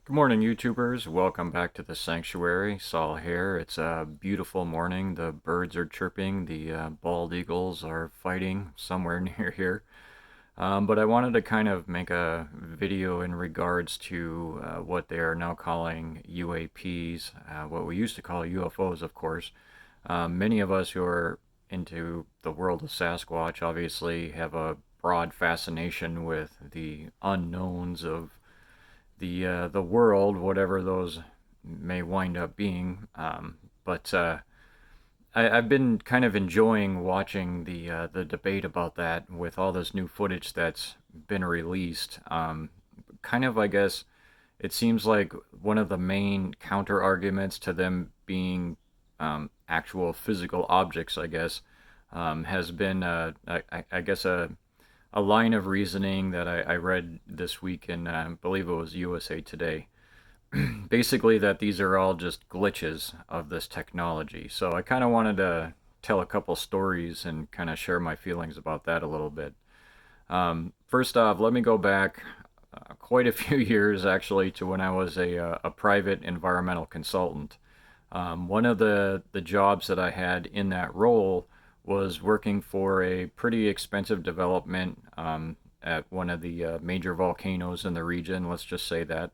Good morning, YouTubers. Welcome back to the sanctuary. Saul here. It's a beautiful morning. The birds are chirping. The bald eagles are fighting somewhere near here. But I wanted to kind of make a video in regards to what they are now calling UAPs, what we used to call UFOs, of course. Many of us who are into the world of Sasquatch obviously have a broad fascination with the unknowns of the world, whatever those may wind up being. I've been kind of enjoying watching the debate about that with all this new footage that's been released. Kind of, I guess, it seems like one of the main counter arguments to them being actual physical objects, I guess, has been, I guess, a line of reasoning that I read this week in, I believe it was USA Today. Basically, that these are all just glitches of this technology. So I kind of wanted to tell a couple stories and kind of share my feelings about that a little bit. First off, let me go back quite a few years actually to when I was a private environmental consultant. One of the jobs that I had in that role was working for a pretty expensive development at one of the major volcanoes in the region, let's just say that.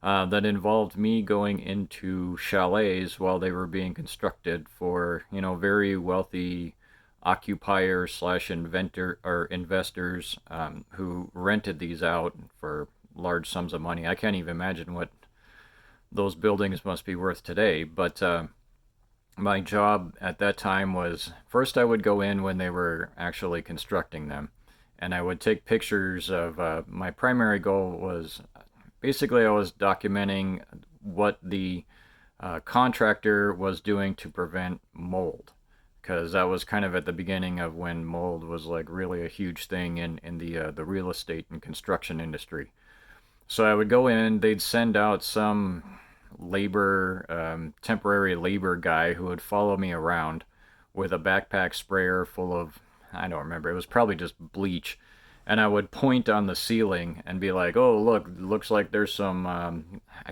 That involved me going into chalets while they were being constructed for, very wealthy occupiers slash inventor or investors who rented these out for large sums of money. I can't even imagine what those buildings must be worth today, but my job at that time was first I would go in when they were actually constructing them, and I would take pictures of. My primary goal was basically I was documenting what the contractor was doing to prevent mold, because that was kind of at the beginning of when mold was like really a huge thing in the real estate and construction industry. So I would go in, they'd send out some temporary labor guy who would follow me around with a backpack sprayer full of, I don't remember, it was probably just bleach. And I would point on the ceiling and be like, oh, look, looks like there's some, I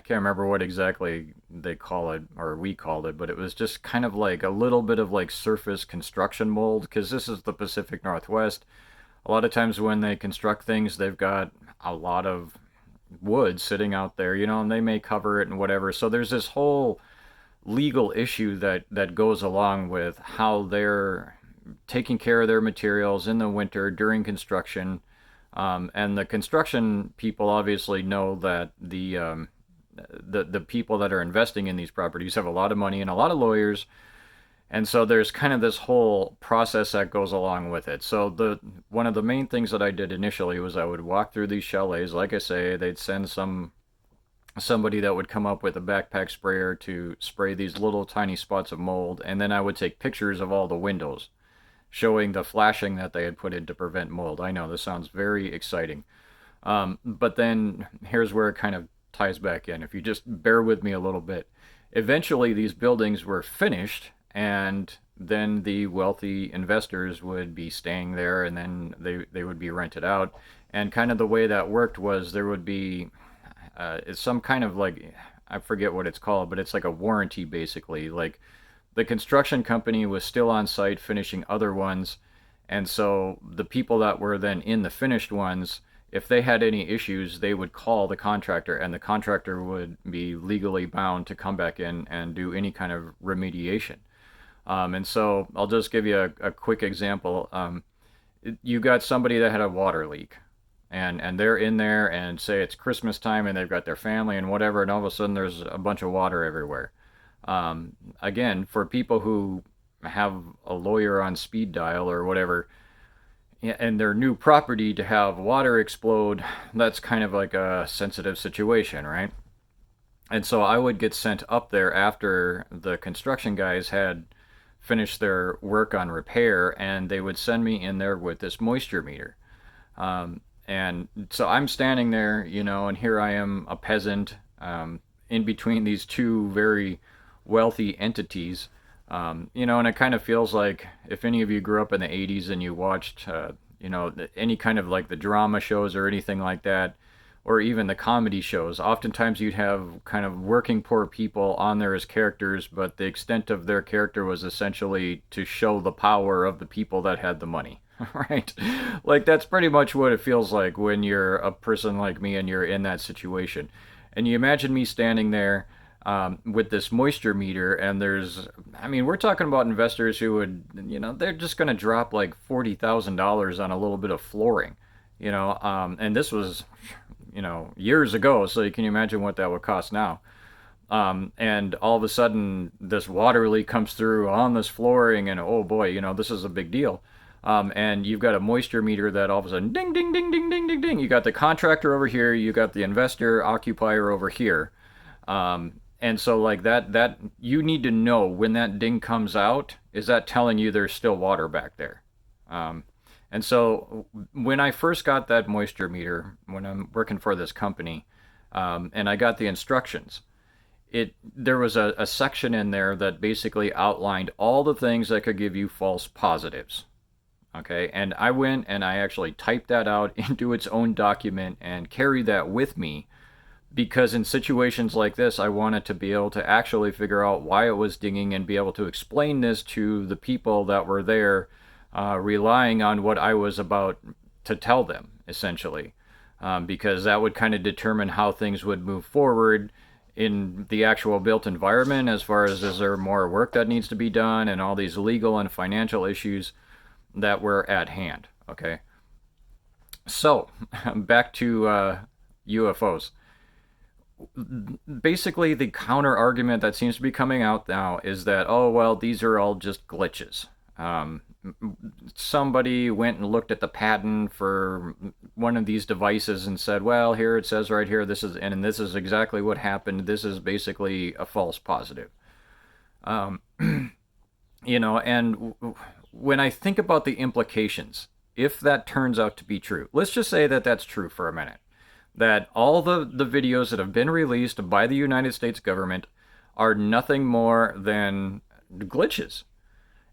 can't remember what exactly they call it, or we called it, but it was just kind of like a little bit of like surface construction mold, because this is the Pacific Northwest. A lot of times when they construct things, they've got a lot of wood sitting out there, and they may cover it and whatever. So there's this whole legal issue that goes along with how they're taking care of their materials in the winter during construction. And the construction people obviously know that the people that are investing in these properties have a lot of money and a lot of lawyers, and so there's kind of this whole process that goes along with it. So one of the main things that I did initially was I would walk through these chalets. Like I say, they'd send somebody that would come up with a backpack sprayer to spray these little tiny spots of mold, and then I would take pictures of all the windows, showing the flashing that they had put in to prevent mold. I know this sounds very exciting, but then here's where it kind of ties back in. If you just bear with me a little bit, eventually these buildings were finished, and then the wealthy investors would be staying there, and then they would be rented out. And kind of the way that worked was there would be some kind of like, I forget what it's called, but it's like a warranty basically. Like the construction company was still on site finishing other ones, and so the people that were then in the finished ones, if they had any issues, they would call the contractor, and the contractor would be legally bound to come back in and do any kind of remediation. And so I'll just give you a quick example. You got somebody that had a water leak, and they're in there, and say it's Christmas time, and they've got their family and whatever, and all of a sudden there's a bunch of water everywhere. Again, for people who have a lawyer on speed dial or whatever, and their new property, to have water explode, that's kind of like a sensitive situation, right? And so I would get sent up there after the construction guys had finished their work on repair, and they would send me in there with this moisture meter. And so I'm standing there, and here I am, a peasant, in between these two very wealthy entities. And it kind of feels like if any of you grew up in the 80s and you watched, any kind of like the drama shows or anything like that, or even the comedy shows. Oftentimes you'd have kind of working poor people on there as characters, but the extent of their character was essentially to show the power of the people that had the money. Right? Like, that's pretty much what it feels like when you're a person like me and you're in that situation. And you imagine me standing there with this moisture meter, and I mean, we're talking about investors who would, they're just going to drop like $40,000 on a little bit of flooring, and this was, years ago, so you can imagine what that would cost now. And all of a sudden, this water leak comes through on this flooring, and oh boy, this is a big deal. And you've got a moisture meter that all of a sudden, ding, ding, ding, ding, ding, ding, ding. You got the contractor over here, you got the investor, occupier over here. And so like that you need to know when that ding comes out, is that telling you there's still water back there? And so when I first got that moisture meter, when I'm working for this company, and I got the instructions, there was a section in there that basically outlined all the things that could give you false positives. Okay, and I went and I actually typed that out into its own document and carried that with me, because in situations like this, I wanted to be able to actually figure out why it was dinging and be able to explain this to the people that were there, relying on what I was about to tell them, essentially, because that would kind of determine how things would move forward in the actual built environment, as far as is there more work that needs to be done and all these legal and financial issues that were at hand. Okay, so back to UFOs. Basically, the counter argument that seems to be coming out now is that, oh well, these are all just glitches. Somebody went and looked at the patent for one of these devices and said, well, here it says right here, this is exactly what happened. This is basically a false positive. And when I think about the implications, if that turns out to be true, let's just say that that's true for a minute, that all the videos that have been released by the United States government are nothing more than glitches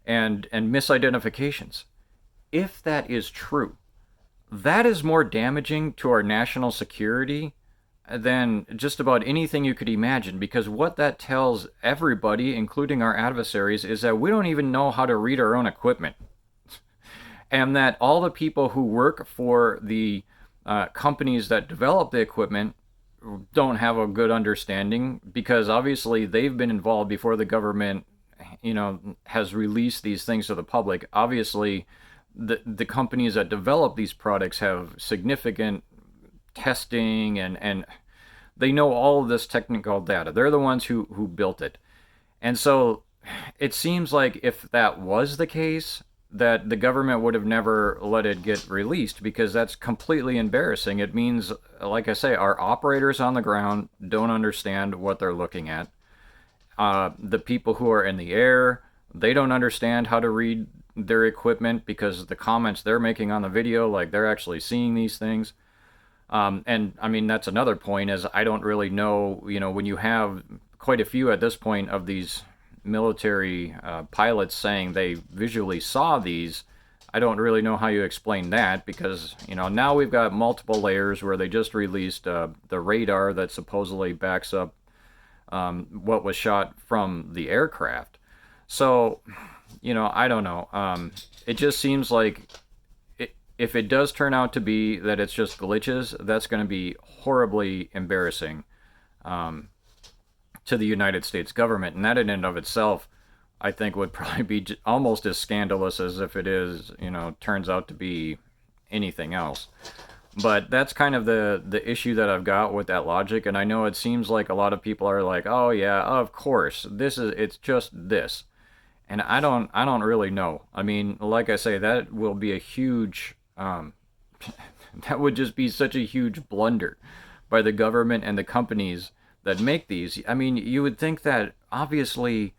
and misidentifications. If that is true, that is more damaging to our national security than just about anything you could imagine, because what that tells everybody, including our adversaries, is that we don't even know how to read our own equipment. And that all the people who work for the companies that develop the equipment don't have a good understanding, because obviously they've been involved before the government has released these things to the public. Obviously the companies that develop these products have significant testing and they know all of this technical data. They're the ones who built it. And so it seems like if that was the case, that the government would have never let it get released, because that's completely embarrassing. It means, like I say, our operators on the ground don't understand what they're looking at. The people who are in the air, they don't understand how to read their equipment, because the comments they're making on the video, like they're actually seeing these things. And I mean, that's another point, is I don't really know, when you have quite a few at this point of these military pilots saying they visually saw these, I don't really know how you explain that, because, now we've got multiple layers where they just released the radar that supposedly backs up what was shot from the aircraft. So, I don't know. It just seems like if it does turn out to be that it's just glitches, that's going to be horribly embarrassing to the United States government. And that in and of itself, I think, would probably be almost as scandalous as if it is, turns out to be anything else. But that's kind of the issue that I've got with that logic. And I know it seems like a lot of people are like, oh yeah, of course, it's just this. And I don't really know. I mean, like I say, that will be a huge, that would just be such a huge blunder by the government and the companies that make these. I mean, you would think that obviously,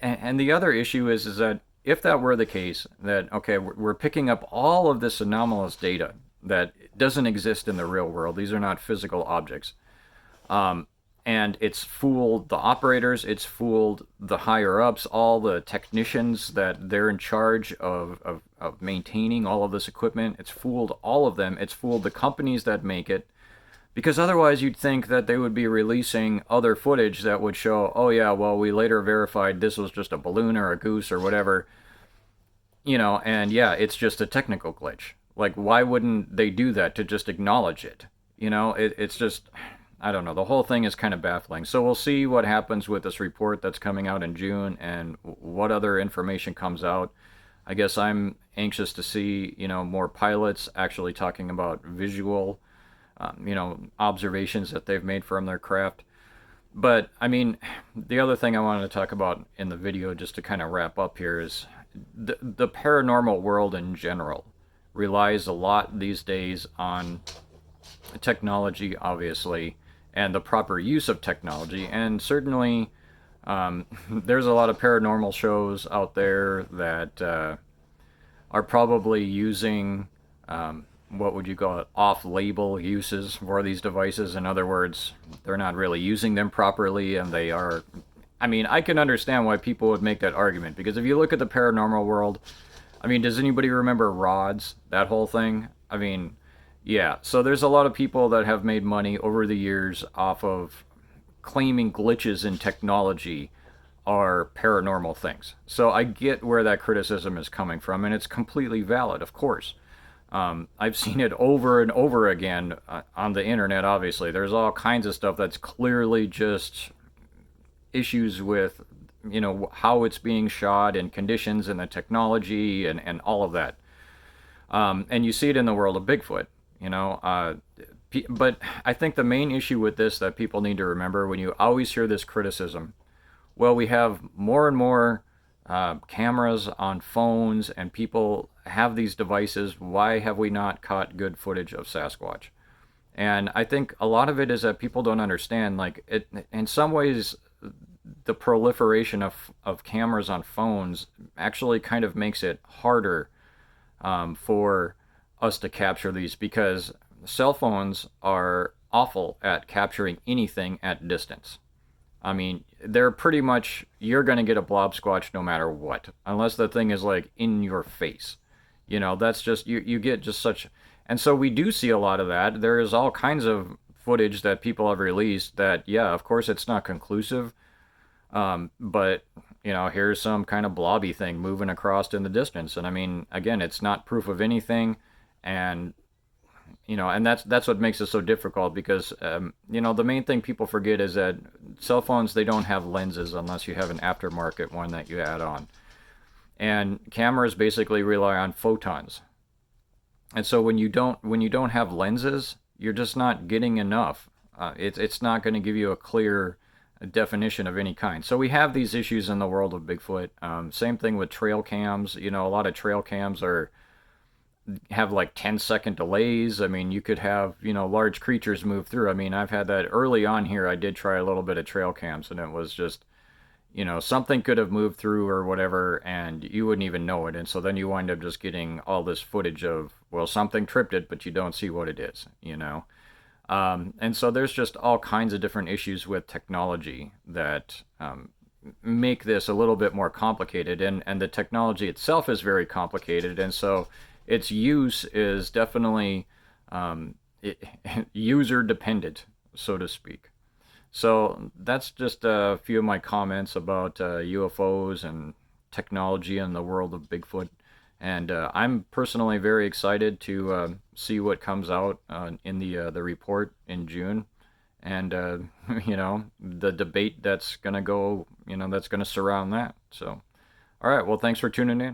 and the other issue is that if that were the case, that, okay, we're picking up all of this anomalous data that doesn't exist in the real world. These are not physical objects. And it's fooled the operators, it's fooled the higher-ups, all the technicians that they're in charge of maintaining all of this equipment. It's fooled all of them. It's fooled the companies that make it. Because otherwise you'd think that they would be releasing other footage that would show, oh yeah, well, we later verified this was just a balloon or a goose or whatever, and yeah, it's just a technical glitch. Like, why wouldn't they do that to just acknowledge it? It's just, I don't know. The whole thing is kind of baffling. So we'll see what happens with this report that's coming out in June and what other information comes out. I guess I'm anxious to see, more pilots actually talking about visual, observations that they've made from their craft. But, I mean, the other thing I wanted to talk about in the video, just to kind of wrap up here, is the paranormal world in general relies a lot these days on technology, obviously, and the proper use of technology. And certainly, there's a lot of paranormal shows out there that are probably using what would you call it, off-label uses for these devices. In other words, they're not really using them properly, and they are. I mean, I can understand why people would make that argument, because if you look at the paranormal world, I mean, does anybody remember rods? That whole thing? I mean, yeah. So there's a lot of people that have made money over the years off of claiming glitches in technology are paranormal things. So I get where that criticism is coming from, and it's completely valid, of course. I've seen it over and over again on the internet, obviously. There's all kinds of stuff that's clearly just issues with, how it's being shot and conditions and the technology and all of that. And you see it in the world of Bigfoot, but I think the main issue with this that people need to remember when you always hear this criticism, well, we have more and more cameras on phones and people have these devices. Why have we not caught good footage of Sasquatch? And I think a lot of it is that people don't understand, like, it, in some ways, the proliferation of cameras on phones actually kind of makes it harder for us to capture these, because cell phones are awful at capturing anything at distance. I mean, they're pretty much, you're going to get a blob squatch no matter what, unless the thing is like in your face. That's just, you get just such. And so we do see a lot of that. There is all kinds of footage that people have released that, yeah, of course it's not conclusive, but, here's some kind of blobby thing moving across in the distance. And I mean, again, it's not proof of anything. And and that's what makes it so difficult, because the main thing people forget is that cell phones, they don't have lenses unless you have an aftermarket one that you add on, and cameras basically rely on photons. And so when you don't have lenses, you're just not getting enough. It's not going to give you a clear definition of any kind. So we have these issues in the world of Bigfoot. Same thing with trail cams. A lot of trail cams have like 10-second delays. I mean, you could have, large creatures move through. I mean, I've had that early on here. I did try a little bit of trail cams, and it was just, something could have moved through or whatever, and you wouldn't even know it. And so then you wind up just getting all this footage of, well, something tripped it, but you don't see what it is. And so there's just all kinds of different issues with technology that make this a little bit more complicated. And the technology itself is very complicated. And so its use is definitely user dependent, so to speak. So that's just a few of my comments about UFOs and technology in the world of Bigfoot. And I'm personally very excited to see what comes out in the report in June, and the debate that's gonna go, that's gonna surround that. So, all right, well, thanks for tuning in.